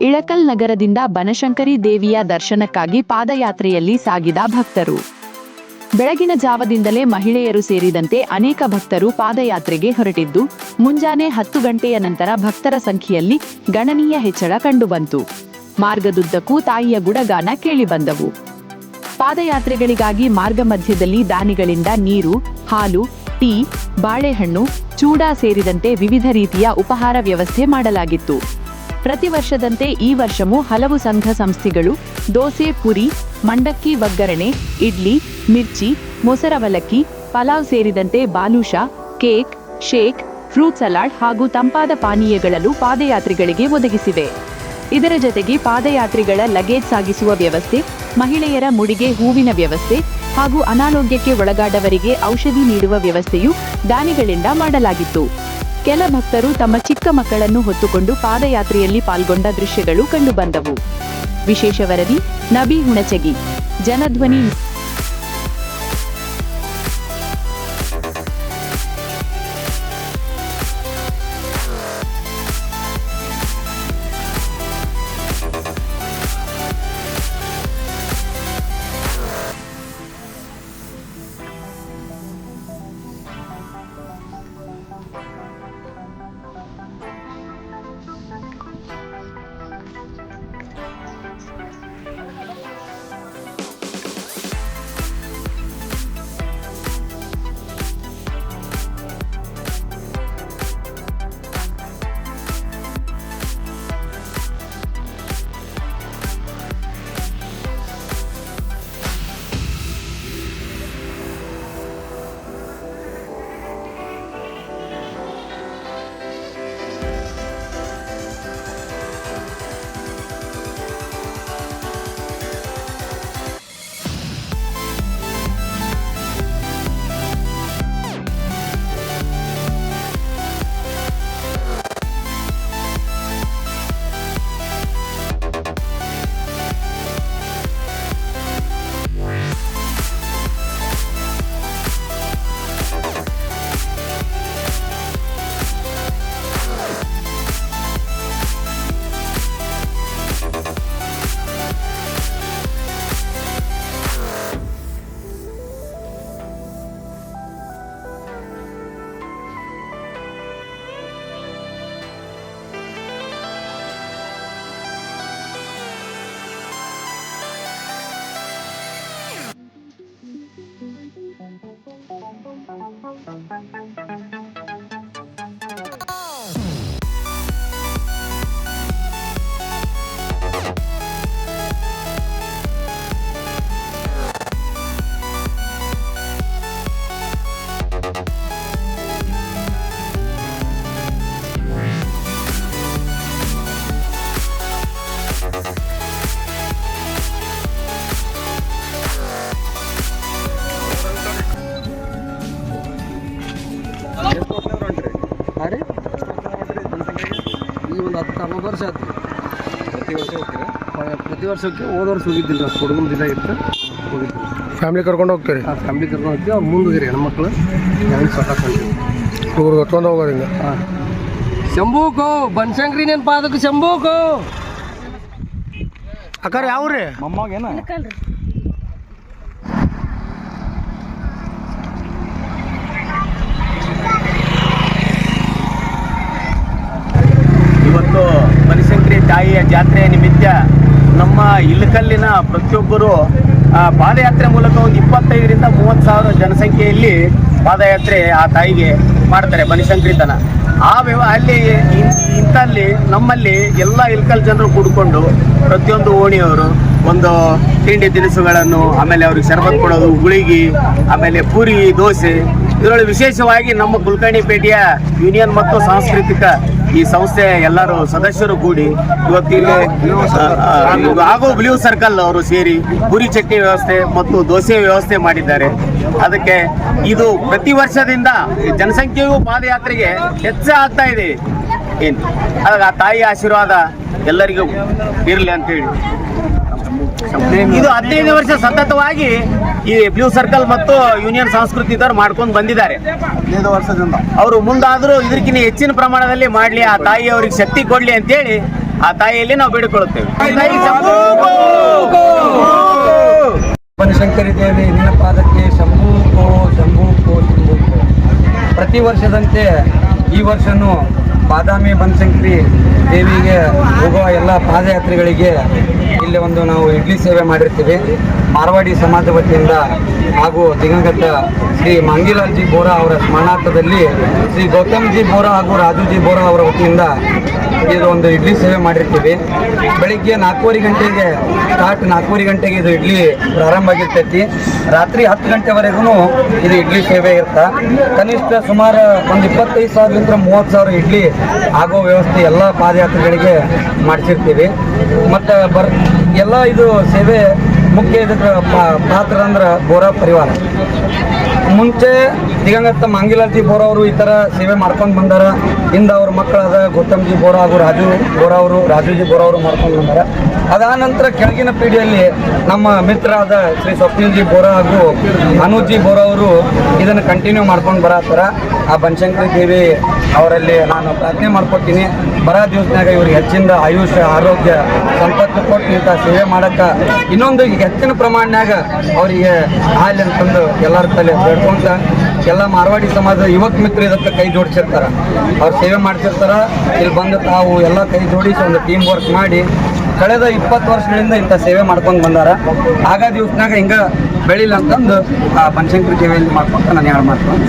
ಇಳಕಲ್ ನಗರದಿಂದ ಬನಶಂಕರಿ ದೇವಿಯ ದರ್ಶನಕ್ಕಾಗಿ ಪಾದಯಾತ್ರೆಯಲ್ಲಿ ಸಾಗಿದ ಭಕ್ತರು. ಬೆಳಗಿನ ಜಾವದಿಂದಲೇ ಮಹಿಳೆಯರು ಸೇರಿದಂತೆ ಅನೇಕ ಭಕ್ತರು ಪಾದಯಾತ್ರೆಗೆ ಹೊರಟಿದ್ದು, ಮುಂಜಾನೆ 10 ಗಂಟೆಯ ನಂತರ ಭಕ್ತರ ಸಂಖ್ಯೆಯಲ್ಲಿ ಗಣನೀಯ ಹೆಚ್ಚಳ ಕಂಡುಬಂತು. ಮಾರ್ಗದುದ್ದಕ್ಕೂ ತಾಯಿಯ ಗುಣಗಾನ ಕೇಳಿಬಂದವು. ಪಾದಯಾತ್ರೆಗಳಿಗಾಗಿ ಮಾರ್ಗ ಮಧ್ಯದಲ್ಲಿ ದಾನಿಗಳಿಂದ ನೀರು, ಹಾಲು, ಟೀ, ಬಾಳೆಹಣ್ಣು, ಚೂಡಾ ಸೇರಿದಂತೆ ವಿವಿಧ ರೀತಿಯ ಉಪಹಾರ ವ್ಯವಸ್ಥೆ ಮಾಡಲಾಗಿತ್ತು. ಪ್ರತಿ ವರ್ಷದಂತೆ ಈ ವರ್ಷವೂ ಹಲವು ಸಂಘ ಸಂಸ್ಥೆಗಳು ದೋಸೆ, ಪುರಿ, ಮಂಡಕ್ಕಿ, ಒಗ್ಗರಣೆ, ಇಡ್ಲಿ, ಮಿರ್ಚಿ, ಮೊಸರವಲಕ್ಕಿ, ಪಲಾವ್ ಸೇರಿದಂತೆ ಬಾಲೂಷಾ, ಕೇಕ್, ಶೇಕ್, ಫ್ರೂಟ್ ಸಲಾಡ್ ಹಾಗೂ ತಂಪಾದ ಪಾನೀಯಗಳನ್ನು ಪಾದಯಾತ್ರಿಗಳಿಗೆ ಒದಗಿಸಿವೆ. ಇದರ ಜೊತೆಗೆ ಪಾದಯಾತ್ರಿಗಳ ಲಗೇಜ್ ಸಾಗಿಸುವ ವ್ಯವಸ್ಥೆ, ಮಹಿಳೆಯರ ಮುಡಿಗೆ ಹೂವಿನ ವ್ಯವಸ್ಥೆ ಹಾಗೂ ಅನಾರೋಗ್ಯಕ್ಕೆ ಒಳಗಾದವರಿಗೆ ಔಷಧಿ ನೀಡುವ ವ್ಯವಸ್ಥೆಯು ದಾನಿಗಳಿಂದ ಮಾಡಲಾಗಿತ್ತು. ಕೆಲ ಭಕ್ತರು ತಮ್ಮ ಚಿಕ್ಕ ಮಕ್ಕಳನ್ನು ಹೊತ್ತುಕೊಂಡು ಪಾದಯಾತ್ರೆಯಲ್ಲಿ ಪಾಲ್ಗೊಂಡ ದೃಶ್ಯಗಳು ಕಂಡುಬಂದವು. ವಿಶೇಷ ವರದಿ ನಬಿ ಹುಣಚಗಿ, ಜನಧ್ವನಿ. ಈ ಒಂದು 10-11 ವರ್ಷ ಆಯ್ತು. ಪ್ರತಿ ವರ್ಷ ಹೋಗಿ ಹೋದ ವರ್ಷ ಹೋಗಿದ್ದಿಲ್ಲ. ಹುಡುಗನ ದಿನ ಇತ್ತು, ಹೋಗಿದ್ದಿಲ್ಲ. ಫ್ಯಾಮಿಲಿ ಕರ್ಕೊಂಡು ಹೋಗ್ತೀರಿ? ಫ್ಯಾಮಿಲಿ ಕರ್ಕೊಂಡು ಹೋಗ್ತೀವಿ. ಅವ್ರು ಮುಂದೆ ಹೋಗಿರಿ ಹೆಣ್ಮಕ್ಳು ಸೊಟ್ಟಾಕೊಂಡ್ರಿ ಹುಡುಗರು ಹೊತ್ಕೊಂಡು ಹೋಗೋರು ಹಿಂಗೆ. ಹಾಂ, ಶಂಭೂಕೋ ಬನಶಂಕರಿ ನೆನ್ ಪಾದಕ್ಕೆ ಶಂಭೂಕೋ. ಅಕ್ಕಾರ ಯಾವ್ರಿ? ಮೊಮ್ಮಗೇನ ಇವತ್ತು ಬನಶಂಕರಿ ತಾಯಿಯ ಜಾತ್ರೆಯ ನಿಮಿತ್ತ ನಮ್ಮ ಇಳಕಲ್ಲಿನ ಪ್ರತಿಯೊಬ್ಬರು ಪಾದಯಾತ್ರೆ ಮೂಲಕ ಒಂದು 25,000 to 30,000 ಜನಸಂಖ್ಯೆಯಲ್ಲಿ ಪಾದಯಾತ್ರೆ ಆ ತಾಯಿಗೆ ಮಾಡ್ತಾರೆ ಬನಶಂಕರಿ ತನ. ಅಲ್ಲಿ ಇಂಥಲ್ಲಿ ನಮ್ಮಲ್ಲಿ ಎಲ್ಲ ಇಳಕಲ್ ಜನರು ಕೂಡಿಕೊಂಡು ಪ್ರತಿಯೊಂದು ಓಣಿಯವರು ಒಂದು ತಿಂಡಿ ತಿನಿಸುಗಳನ್ನು, ಆಮೇಲೆ ಅವ್ರಿಗೆ ಶರಬತ್ ಕೊಡೋದು, ಗುಳಿಗಿ, ಆಮೇಲೆ ಪೂರಿ, ದೋಸೆ. ಇದರೊಳಗೆ ವಿಶೇಷವಾಗಿ ನಮ್ಮ ಕುಲಕರ್ಣಿಪೇಟೆಯ ಯೂನಿಯನ್ ಮತ್ತು ಸಾಂಸ್ಕೃತಿಕ ಈ ಸಂಸ್ಥೆ ಎಲ್ಲರೂ ಸದಸ್ಯರು ಕೂಡಿ ಇವತ್ತು ಇಲ್ಲಿ ಆಗೋ ಬ್ಲೂ ಸರ್ಕಲ್ ಅವರು ಸೇರಿ ಪೂರಿ ಚಟ್ನಿ ವ್ಯವಸ್ಥೆ ಮತ್ತು ದೋಸೆ ವ್ಯವಸ್ಥೆ ಮಾಡಿದ್ದಾರೆ. ಅದಕ್ಕೆ ಇದು ಪ್ರತಿ ವರ್ಷದಿಂದ ಜನಸಂಖ್ಯೆಯು ಪಾದಯಾತ್ರೆಗೆ ಹೆಚ್ಚಾಗ್ತಾ ಇದೆ. ಏನು ಆ ತಾಯಿಯ ಆಶೀರ್ವಾದ ಎಲ್ಲರಿಗೂ ಇರಲಿ ಅಂತೇಳಿ ಇದು 15 ವರ್ಷ ಸತತವಾಗಿ ಈ ಬ್ಲೂ ಸರ್ಕಲ್ ಮತ್ತು ಯೂನಿಯನ್ ಸಂಸ್ಕೃತಿದವರು ಮಾಡ್ಕೊಂಡು ಬಂದಿದ್ದಾರೆ. 15 ವರ್ಷದಿಂದ ಅವರು ಮುಂದಾದರೂ ಇದಕ್ಕಿಂತ ಹೆಚ್ಚಿನ ಪ್ರಮಾಣದಲ್ಲಿ ಮಾಡಲಿ, ಆ ತಾಯಿ ಅವರಿಗೆ ಶಕ್ತಿ ಕೊಡ್ಲಿ ಅಂತೇಳಿ ಆ ತಾಯಿಯಲ್ಲಿ ನಾವು ಬೇಡಿಕೊಳ್ಳುತ್ತೇವೆ. ಬನಶಂಕರಿ ದೇವಿ ನಿನ್ನ ಪಾದಕ್ಕೆ ಶಂಭೂಕೋ ಶಂಭೂಕೋ ಶಂಭೂಕೋ. ಪ್ರತಿ ವರ್ಷದಂತೆ ಈ ವರ್ಷನೂ ಬಾದಾಮಿ ಬನಶಂಕರಿ ದೇವಿಗೆ ಹೋಗುವ ಎಲ್ಲ ಪಾದಯಾತ್ರಿಗಳಿಗೆ ಇಲ್ಲಿ ಒಂದು ನಾವು ಇಡ್ಲಿ ಸೇವೆ ಮಾಡಿರ್ತೀವಿ. ಮಾರವಾಡಿ ಸಮಾಜ ವತಿಯಿಂದ ಹಾಗೂ ದಿವಂಗತ ಶ್ರೀ ಮಾಂಗಿಲಾಲ್ಜಿ ಬೋರಾ ಅವರ ಸ್ಮರಣಾರ್ಥದಲ್ಲಿ ಶ್ರೀ ಗೌತಮ್ಜಿ ಬೋರಾ ಹಾಗೂ ರಾಜುಜಿ ಬೋರಾ ಅವರ ವತಿಯಿಂದ ಇದು ಒಂದು ಇಡ್ಲಿ ಸೇವೆ ಮಾಡಿರ್ತೀವಿ. ಬೆಳಿಗ್ಗೆ 4:30 ಗಂಟೆಗೆ ಸ್ಟಾರ್ಟ್, 4:30 ಗಂಟೆಗೆ ಇದು ಇಡ್ಲಿ ಪ್ರಾರಂಭ ಆಗಿರ್ತೈತಿ. ರಾತ್ರಿ 10 ಗಂಟೆವರೆಗೂ ಇದು ಇಡ್ಲಿ ಸೇವೆ ಇರ್ತಾ. ಕನಿಷ್ಠ ಸುಮಾರು ಒಂದು 25,000ರಿಂದ 30,000 ಇಡ್ಲಿ ಆಗೋ ವ್ಯವಸ್ಥೆ ಎಲ್ಲ ಪಾದಯಾತ್ರಿಗಳಿಗೆ ಮಾಡಿಸಿರ್ತೀವಿ. ಮತ್ತು ಎಲ್ಲ ಇದು ಸೇವೆ ಮುಖ್ಯ ಇದಕ್ಕೆ ಪಾತ್ರ ಅಂದ್ರೆ ಬೋರಾ ಪರಿವಾರ. ಮುಂಚೆ ದಿವಂಗತ ಮಾಂಗಿಲಾಲ್ಜಿ ಬೋರಾ ಅವರು ಈ ಥರ ಸೇವೆ ಮಾಡ್ಕೊಂಡು ಬಂದಾರ. ಹಿಂದೆ ಅವ್ರ ಮಕ್ಕಳಾದ ಗೌತಮ್ಜಿ ಬೋರಾ ಹಾಗೂ ರಾಜುಜಿ ಬೋರಾ ಅವರು ಮಾಡ್ಕೊಂಡು ಬಂದಾರ. ಅದಾದ ನಂತರ ಕೆಳಗಿನ ಪೀಳಿಗೆಯಲ್ಲಿ ನಮ್ಮ ಮಿತ್ರರಾದ ಶ್ರೀ ಸ್ವಪ್ನಿಲ್ಜಿ ಬೋರಾ ಹಾಗೂ ಅನುಜಿ ಬೋರಾ ಅವರು ಇದನ್ನು ಕಂಟಿನ್ಯೂ ಮಾಡ್ಕೊಂಡು ಬರತ್ತಾರ. ಆ ಬನಶಂಕರಿ ದೇವಿ ಅವರಲ್ಲಿ ನಾನು ಪ್ರಾರ್ಥನೆ ಮಾಡ್ಕೊತೀನಿ, ಬರೋ ದಿವಸನಾಗ ಇವ್ರಿಗೆ ಹೆಚ್ಚಿನ ಆಯುಷ್ಯ, ಆರೋಗ್ಯ, ಸಂಪತ್ತು ಕೊಟ್ಟು ಇಂಥ ಸೇವೆ ಮಾಡೋಕ್ಕೆ ಇನ್ನೊಂದು ಹೆಚ್ಚಿನ ಪ್ರಮಾಣನಾಗ ಅವರಿಗೆ ಹಾಲಿ ಅಂತಂದು ಎಲ್ಲರ ತಲೆ ಬೇಡ್ಕೊಂತ ಎಲ್ಲ ಮಾರವಾಡಿ ಸಮಾಜದ ಯುವಕ ಮಿತ್ರ ಇದಕ್ಕೆ ಕೈ ಜೋಡಿಸಿರ್ತಾರೆ. ಅವ್ರು ಸೇವೆ ಮಾಡ್ತಿರ್ತಾರೆ. ಇಲ್ಲಿ ಬಂದು ತಾವು ಎಲ್ಲ ಕೈ ಜೋಡಿಸಿ ಒಂದು ಟೀಮ್ ವರ್ಕ್ ಮಾಡಿ ಕಳೆದ 20 ವರ್ಷಗಳಿಂದ ಇಂಥ ಸೇವೆ ಮಾಡ್ಕೊಂಡು ಬಂದಾರ. ಆಗ ದಿವಸನಾಗ ಹಿಂಗೆ ಬೆಳಿಲ್ಲ ಅಂತಂದು ಆ ಬನಶಂಕರಿ ದೇವಿಯಲ್ಲಿ ಮಾಡ್ಕೊಂಡು ನಾನು ಯಾರು ಮಾಡ್ಕೊಂಡು